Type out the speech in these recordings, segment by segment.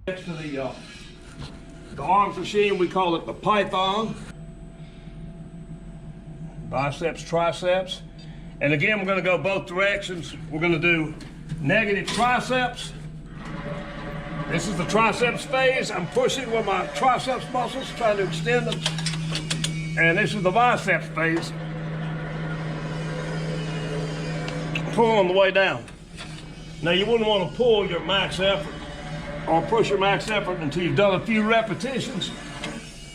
Next to the arms machine, we call it the Python. Biceps, triceps. And again, we're going to go both directions. We're going to do negative triceps. This is the triceps phase. I'm pushing with my triceps muscles, trying to extend them. And this is the biceps phase. Pull on the way down. Now you wouldn't want to pull your max effort or push your max effort until you've done a few repetitions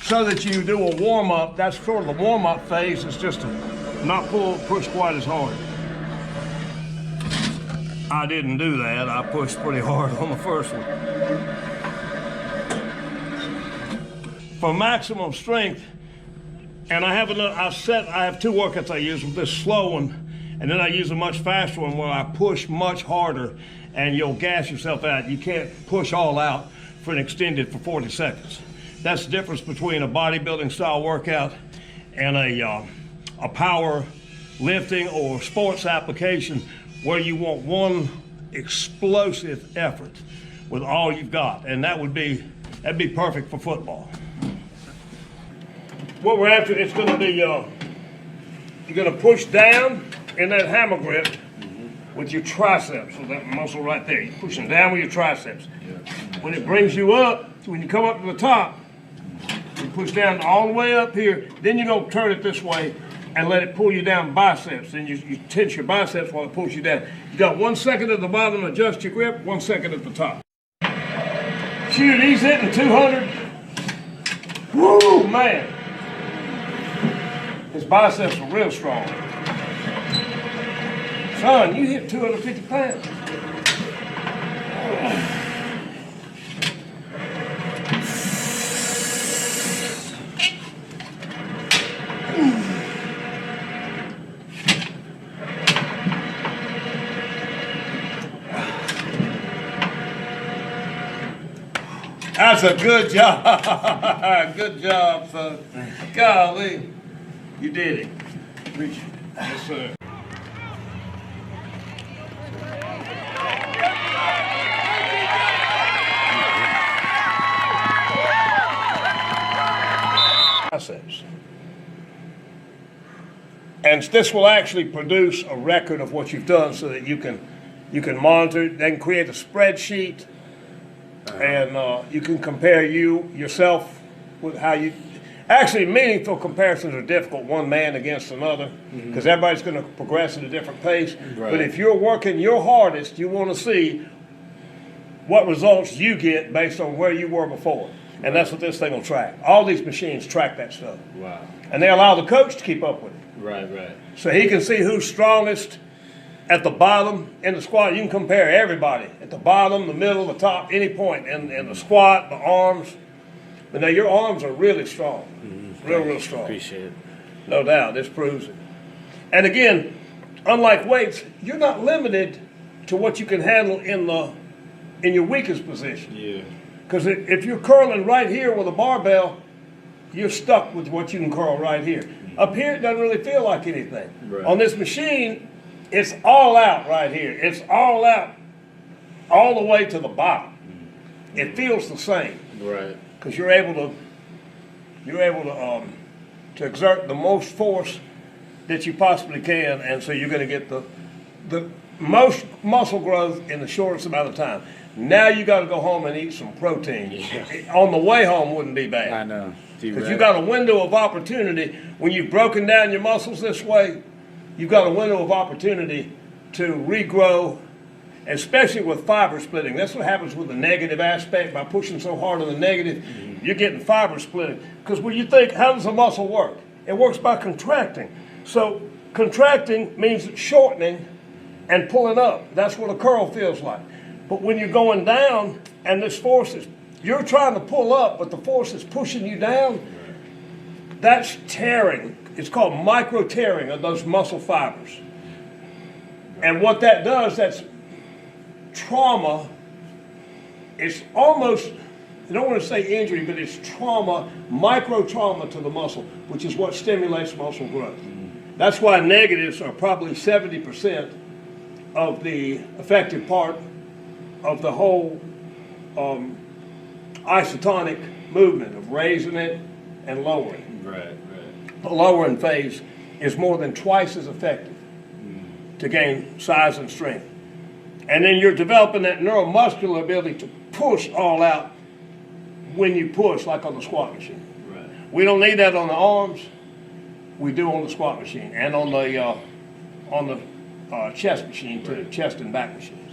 so that you do a warm-up. That's sort of the warm-up phase. It's just to not push quite as hard. I didn't do that. I pushed pretty hard on the first one. For maximum strength, and I have two workouts I use with this slow one, and then I use a much faster one where I push much harder, and you'll gas yourself out. You can't push all out for an extended for 40 seconds. That's the difference between a bodybuilding style workout and a power lifting or sports application where you want one explosive effort with all you've got, and that'd be perfect for football. What we're after, it's going to be you're going to push down in that hammer grip with your triceps, so that muscle right there. You're pushing down with your triceps. When it brings you up, when you come up to the top, you push down all the way up here, then you're going to turn it this way and let it pull you down biceps. Then you tense your biceps while it pulls you down. You got 1 second at the bottom, adjust your grip, 1 second at the top. Shoot, he's hitting 200. Woo, man. His biceps are real strong. Son, you hit 250 pounds. That's a good job. Good job, son. Golly. You did it. Appreciate it. Yes, sir. Biceps. And this will actually produce a record of what you've done so that you can monitor it, then create a spreadsheet, and you can compare yourself with how you. Actually, meaningful comparisons are difficult, one man against another, because everybody's going to progress at a different pace. Right. But if you're working your hardest, you want to see what results you get based on where you were before. And that's what this thing will track. All these machines track that stuff. Wow. And they allow the coach to keep up with it. Right. So he can see who's strongest at the bottom in the squat. You can compare everybody at the bottom, the middle, the top, any point in the squat, the arms. But now your arms are really strong. Real strong. Appreciate it. No doubt. This proves it. And again, unlike weights, you're not limited to what you can handle in your weakest position. Yeah. Because if you're curling right here with a barbell, you're stuck with what you can curl right here. Up here, it doesn't really feel like anything. Right. On this machine, it's all out right here. It's all out all the way to the bottom. It feels the same. Right. Because you're able to exert the most force that you possibly can, and so you're going to get the most muscle growth in the shortest amount of time. Now you got to go home and eat some protein. Yeah. On the way home wouldn't be bad. I know. Because you got a window of opportunity. When you've broken down your muscles this way, you've got a window of opportunity to regrow, especially with fiber splitting. That's what happens with the negative aspect. By pushing so hard on the negative, you're getting fiber splitting. Because when you think, how does a muscle work? It works by contracting. So contracting means shortening and pulling up. That's what a curl feels like. But when you're going down and this force is, you're trying to pull up, but the force is pushing you down, that's tearing. It's called micro tearing of those muscle fibers. And what that does, that's trauma. It's almost, I don't want to say injury, but it's trauma, micro trauma to the muscle, which is what stimulates muscle growth. That's why negatives are probably 70% of the effective part of the whole isotonic movement of raising it and lowering. Right. The lowering phase is more than twice as effective to gain size and strength. And then you're developing that neuromuscular ability to push all out when you push, like on the squat machine. Right. We don't need that on the arms. We do on the squat machine and on the chest machine too, chest and back machines.